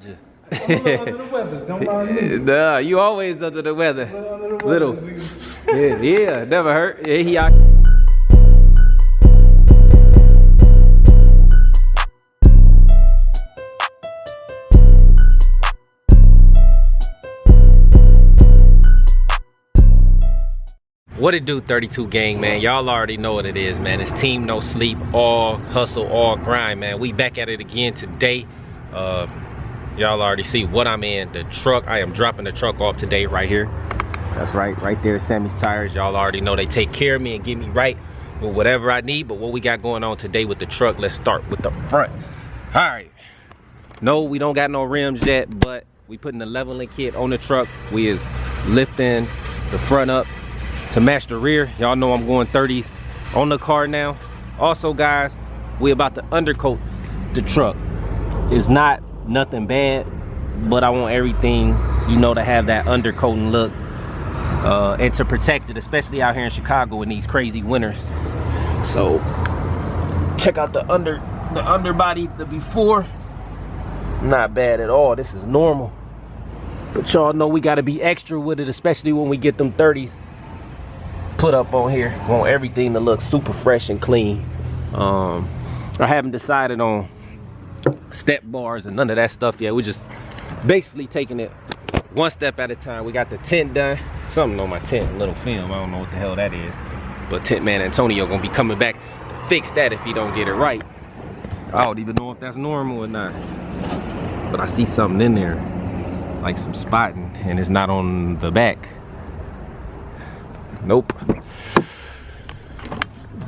I'm a little under the weather. Don't mind me. Nah, you always under the weather. Little. Yeah, never hurt. Yeah, he out. What it do, 32 gang, man? Y'all already know what it is, man. It's Team No Sleep, all hustle, all grind, man. We back at it again today. Y'all already see what I'm in, the truck. I am dropping the truck off today right here. That's right there, Sammy's Tires. Y'all already know they take care of me and get me right with whatever I need. But what we got going on today with the truck, let's start with the front. All right. No, we don't got no rims yet, but we putting the leveling kit on the truck. We is lifting the front up to match the rear. Y'all know I'm going 30s on the car now. Also, guys, we about to undercoat the truck. It's not nothing bad, but I want everything, you know, to have that undercoating look and to protect it, especially out here in Chicago in these crazy winters. So check out the underbody, the before. Not bad at all. This is normal, but y'all know we got to be extra with it, especially when we get them 30s put up on here. Want everything to look super fresh and clean. I haven't decided on step bars and none of that stuff yet. We're just basically taking it one step at a time. We got the tent done. Something on my tent, a little film. I don't know what the hell that is, but Tent Man Antonio gonna be coming back to fix that if he don't get it right. I don't even know if that's normal or not, but I see something in there, like some spotting, and it's not on the back. Nope.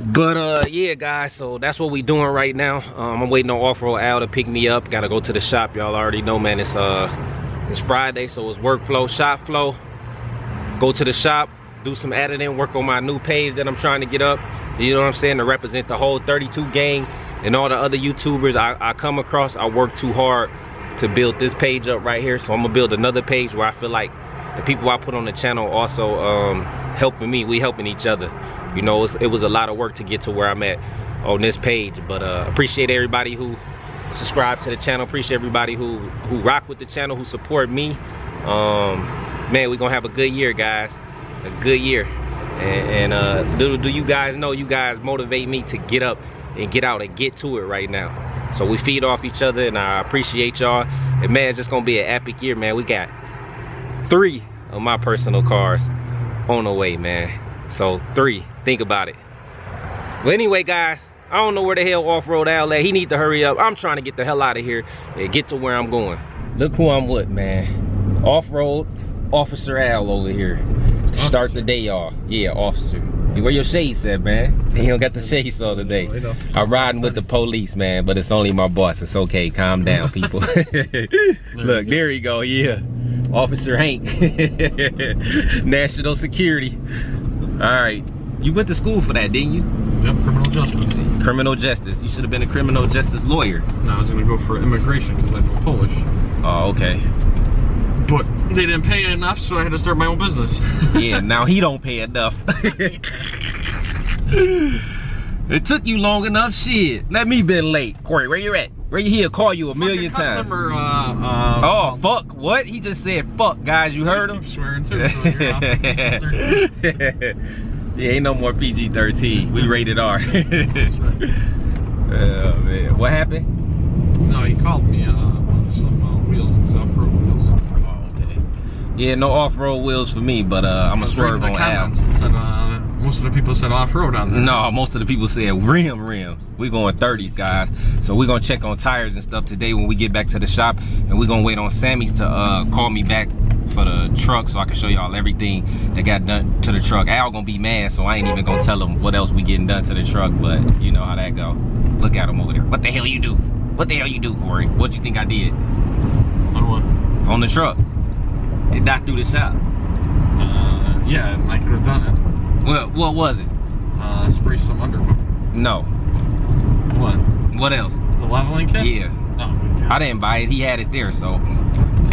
But yeah, guys, so that's what we doing right now. I'm waiting on Off-Road Al to pick me up. Gotta go to the shop. Y'all already know, man. It's Friday, so it's workflow, shop flow. Go to the shop, do some editing, work on my new page that I'm trying to get up. You know what I'm saying? To represent the whole 32 gang and all the other YouTubers I come across. I work too hard to build this page up right here, so I'm gonna build another page where I feel like the people I put on the channel also helping me. We helping each other. You know, it was a lot of work to get to where I'm at on this page, but appreciate everybody who subscribe to the channel. Appreciate everybody who rock with the channel, who support me. Man, we're gonna have a good year, guys. A good year. And little do you guys know, you guys motivate me to get up and get out and get to it right now. So we feed off each other, and I appreciate y'all. And man, it's just gonna be an epic year, man. We got 3 of my personal cars on the way, man. So 3, think about it. Well, anyway, guys, I don't know where the hell Off-Road Al at. He need to hurry up. I'm trying to get the hell out of here and get to where I'm going. Look who I'm with, man. Off-Road Officer Al over here to start the day off. Yeah, officer. Where your shades at, man? He don't got the shades on today. I'm riding with the police, man, but it's only my boss. It's okay. Calm down, people. Look, there you go. Yeah. Officer Hank. National Security. All right. You went to school for that, didn't you? Yep, criminal justice. Criminal justice. You should have been a criminal justice lawyer. No, I was going to go for immigration because I know Polish. Oh, okay. But they didn't pay enough, so I had to start my own business. Yeah, now he don't pay enough. It took you long enough, shit. Let me been late. Corey, where you at? Where you here? Call you a million times. Customer, oh, fuck. What? He just said fuck, guys. You heard him? Keep swearing too, so you're off PG-13. Yeah, ain't no more PG-13. We rated R. That's right. Oh, man. What happened? No, he called me on some wheels, these off-road wheels. Oh, okay. Yeah, no off-road wheels for me, but I'm going to swerve on Al. Most of the people said off-road on there. No, most of the people said rims. We going 30s, guys. So we're gonna check on tires and stuff today when we get back to the shop, and we're gonna wait on Sammy to call me back for the truck so I can show y'all everything that got done to the truck. Al gonna be mad, so I ain't even gonna tell him what else we getting done to the truck, but you know how that go. Look at him over there. What the hell you do? What the hell you do, Corey? What do you think I did? On what? On the truck. It knocked through the shop. Yeah, I could have done it. Well, what was it? Spray some undercoat. No. What? What else? The leveling kit? Yeah. Oh my God. I didn't buy it. He had it there, so.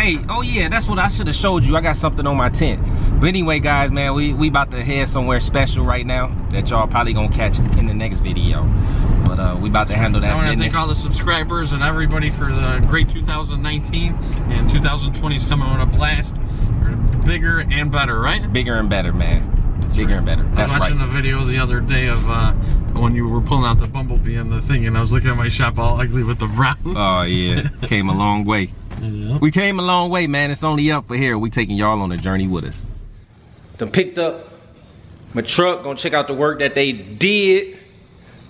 Hey, oh yeah, that's what I should have showed you. I got something on my tent. But anyway, guys, man, we about to head somewhere special right now that y'all probably gonna catch in the next video. But we about to handle that. I want to thank all the subscribers and everybody for the great 2019, and 2020 is coming with a blast. Bigger and better, right? Bigger and better, man. Bigger and better. That's I was watching right. the video the other day of when you were pulling out the bumblebee and the thing, and I was looking at my shop all ugly with the brown. Oh yeah, came a long way. Yeah. We came a long way, man. It's only up for here. We taking y'all on a journey with us. Done picked up my truck. Gonna check out the work that they did.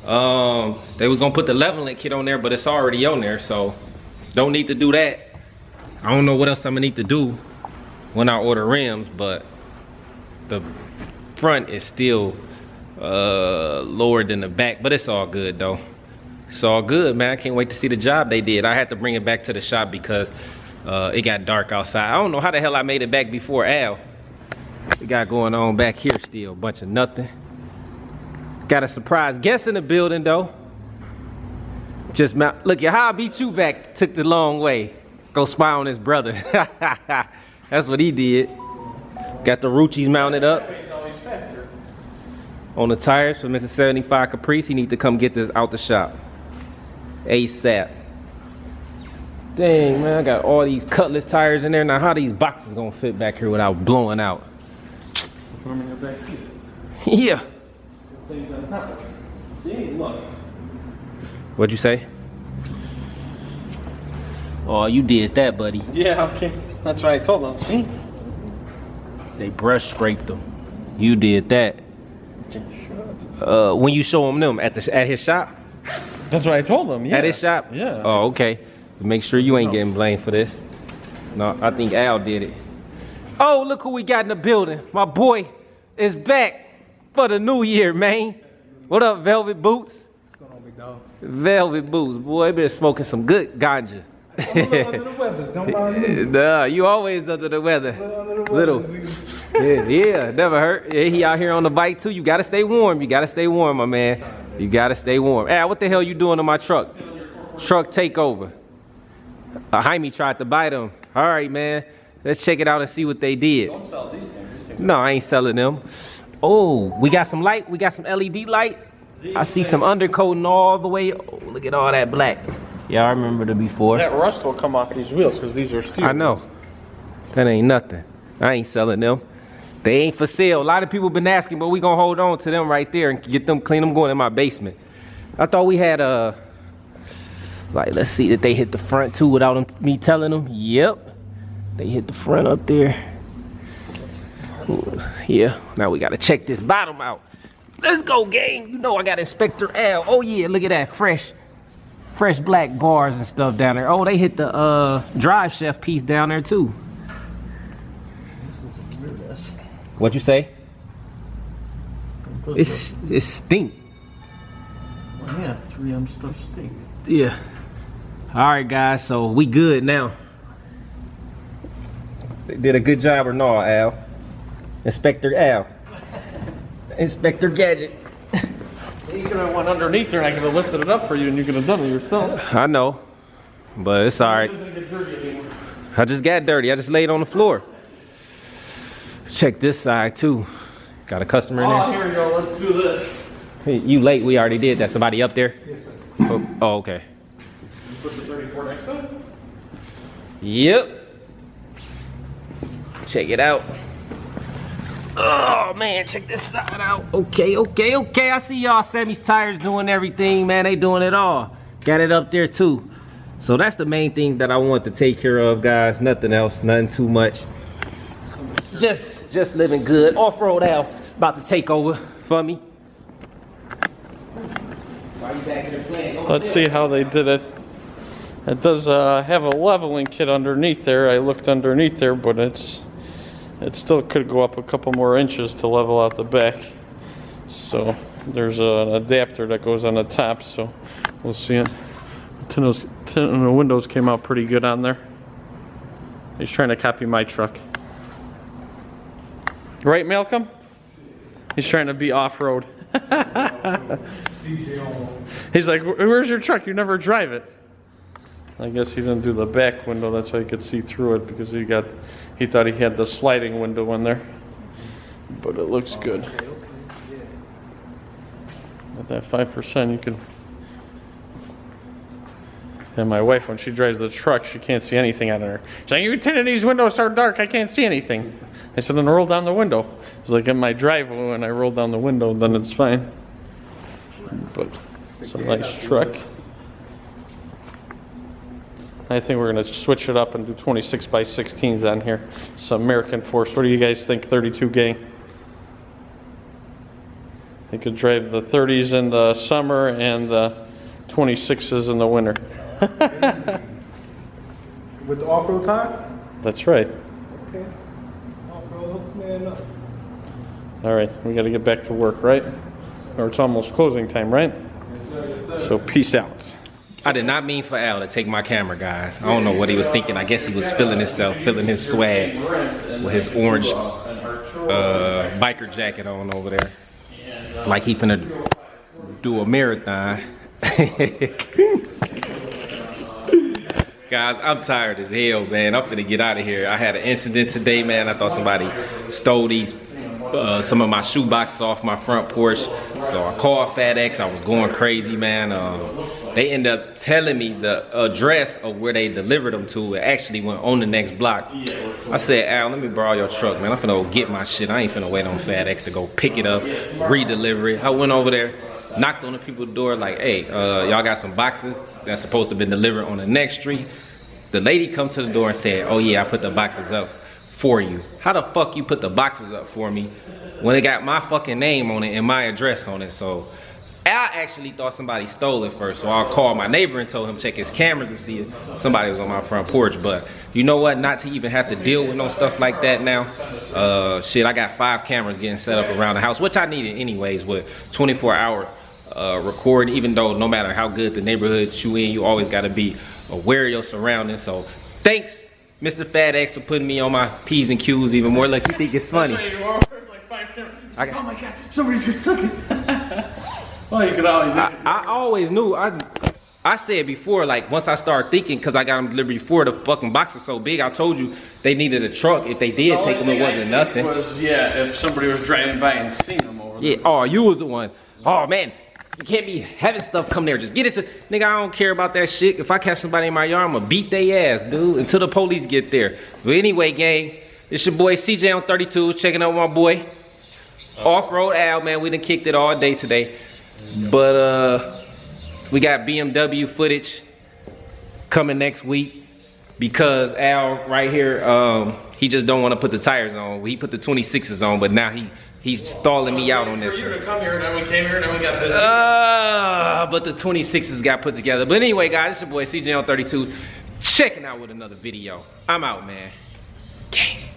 They was gonna put the leveling kit on there, but it's already on there, so don't need to do that. I don't know what else I'm gonna need to do when I order rims, but the front is still lower than the back, but it's all good though. It's all good, man. I can't wait to see the job they did. I had to bring it back to the shop because it got dark outside. I don't know how the hell I made it back before Al. We got going on back here still, bunch of nothing. Got a surprise guest in the building though. Just look at how I beat you back. Took the long way. Go spy on his brother. That's what he did. Got the Ruchis mounted up on the tires for Mr. 75 Caprice. He need to come get this out the shop ASAP. Dang, man, I got all these Cutlass tires in there. Now how these boxes gonna fit back here without blowing out? Yeah. What'd you say? Oh, you did that, buddy. Yeah, okay. That's what I told them. See? They brush scraped them. You did that. When you show them at his shop? That's what I told them. Yeah. At his shop? Yeah. Oh, okay. Make sure you ain't getting blamed for this. No, I think Al did it. Oh, look who we got in the building. My boy is back for the new year, man. What up, Velvet Boots? What's going on, big dog? Velvet Boots, boy, been smoking some good ganja. I'm a little under the weather. Don't mind me. Nah, you always under the weather. Little. Yeah, never hurt. Yeah, he out here on the bike too. You gotta stay warm. You gotta stay warm, my man. You gotta stay warm. Al, what the hell you doing to my truck? Truck takeover. Jaime tried to bite him. All right, man. Let's check it out and see what they did. Don't sell these things. No, I ain't selling them. Oh, we got some light. We got some LED light. I see some undercoating all the way. Oh, look at all that black. Yeah, I remember the before. That rust will come off these wheels because these are steel. I know. That ain't nothing. I ain't selling them. They ain't for sale. A lot of people been asking, but we gonna hold on to them right there and get them, clean them going in my basement. I thought we had like, let's see that they hit the front too without me telling them. Yep. They hit the front up there. Ooh, yeah, now we gotta check this bottom out. Let's go, gang. You know I got Inspector Al. Oh yeah, look at that, fresh black bars and stuff down there. Oh, they hit the drive shaft piece down there too. What'd you say? It stink. Well, yeah, 3M stuff stinks. Yeah. All right, guys, so we good now. They did a good job or no, Al? Inspector Al. Inspector Gadget. You could have went underneath there and I could have lifted it up for you and you could have done it yourself. I know, but it's all right. I just got dirty. I just laid on the floor. Check this side too. Got a customer in there. Oh, here we go. Let's do this. Hey, you late. We already did that. Somebody up there? Yes, sir. Oh, okay. You put the 34 next to it? Yep. Check it out. Oh man, check this side out. Okay. I see y'all Sammy's Tires doing everything, man. They doing it all. Got it up there too. So that's the main thing that I want to take care of, guys. Nothing else, nothing too much. Just living good. Off-road Al about to take over for me. Let's see how they did it. It does have a leveling kit underneath there. I looked underneath there, but it still could go up a couple more inches to level out the back. So there's an adapter that goes on the top, so we'll see it. The windows came out pretty good on there. He's trying to copy my truck. Right, Malcolm? He's trying to be off-road. He's like, where's your truck? You never drive it. I guess he didn't do the back window, that's why he could see through it, because he thought he had the sliding window in there. But it looks good. Okay, yeah. At that 5%, you can. And my wife, when she drives the truck, she can't see anything out of her. She's like, "You tinted these windows so dark, I can't see anything." I said, "Then roll down the window." It's like in my driveway, when I roll down the window, then it's fine. But it's a nice truck. I think we're gonna switch it up and do 26 by 16s on here. Some American Force. What do you guys think, 32 gang? You could drive the 30s in the summer and the 26s in the winter. With the off-road tire? That's right. Okay. Off-road, man, up. All right, we got to get back to work, right? Or it's almost closing time, right? So peace out. I did not mean for Al to take my camera, guys. I don't know what he was thinking. I guess he was feeling himself, feeling his swag with his orange biker jacket on over there. Like he finna do a marathon. Guys, I'm tired as hell, man. I'm finna get out of here. I had an incident today, man. I thought somebody stole these some of my shoe boxes off my front porch. So I called FedEx. I was going crazy, man. They ended up telling me the address of where they delivered them to. It actually went on the next block. I said, "Al, let me borrow your truck, man. I'm finna go get my shit. I ain't finna wait on FedEx to go pick it up, re-deliver it." I went over there, knocked on the people's door like, "Hey, y'all got some boxes that's supposed to have been delivered on the next street?" The lady come to the door and said, "Oh yeah, I put the boxes up for you." How the fuck you put the boxes up for me when it got my fucking name on it and my address on it? So Al actually thought somebody stole it first, so I called my neighbor and told him check his cameras to see if somebody was on my front porch. But you know what, not to even have to deal with no stuff like that now. Shit, I got 5 cameras getting set up around the house, which I needed anyways, with 24-hour record, even though no matter how good the neighborhood you in, you always gotta be aware of your surroundings. So thanks, Mr. FedEx, for putting me on my P's and Q's even more. Like, you think it's funny. Like, oh my God, somebody's cooking. Well, you could always. I always knew. I said before, like, once I started thinking, because I got them delivered before, the fucking box is so big, I told you they needed a truck. If they did take them, it wasn't nothing. Yeah, if somebody was driving by and seen them over there. Yeah, oh, you was the one. Oh, man, you can't be having stuff come there. Just get it to, nigga, I don't care about that shit. If I catch somebody in my yard, I'm gonna beat their ass, dude, until the police get there. But anyway, gang, it's your boy CJ on 32, checking out my boy. Off-Road Al, man, we done kicked it all day today. But, we got BMW footage coming next week because Al right here, he just don't want to put the tires on. He put the 26s on, but now he's stalling me out on this. You were to come here, and then we came here, and then we got this. But the 26s got put together. But anyway, guys, it's your boy CJ on 32, checking out with another video. I'm out, man. Gang.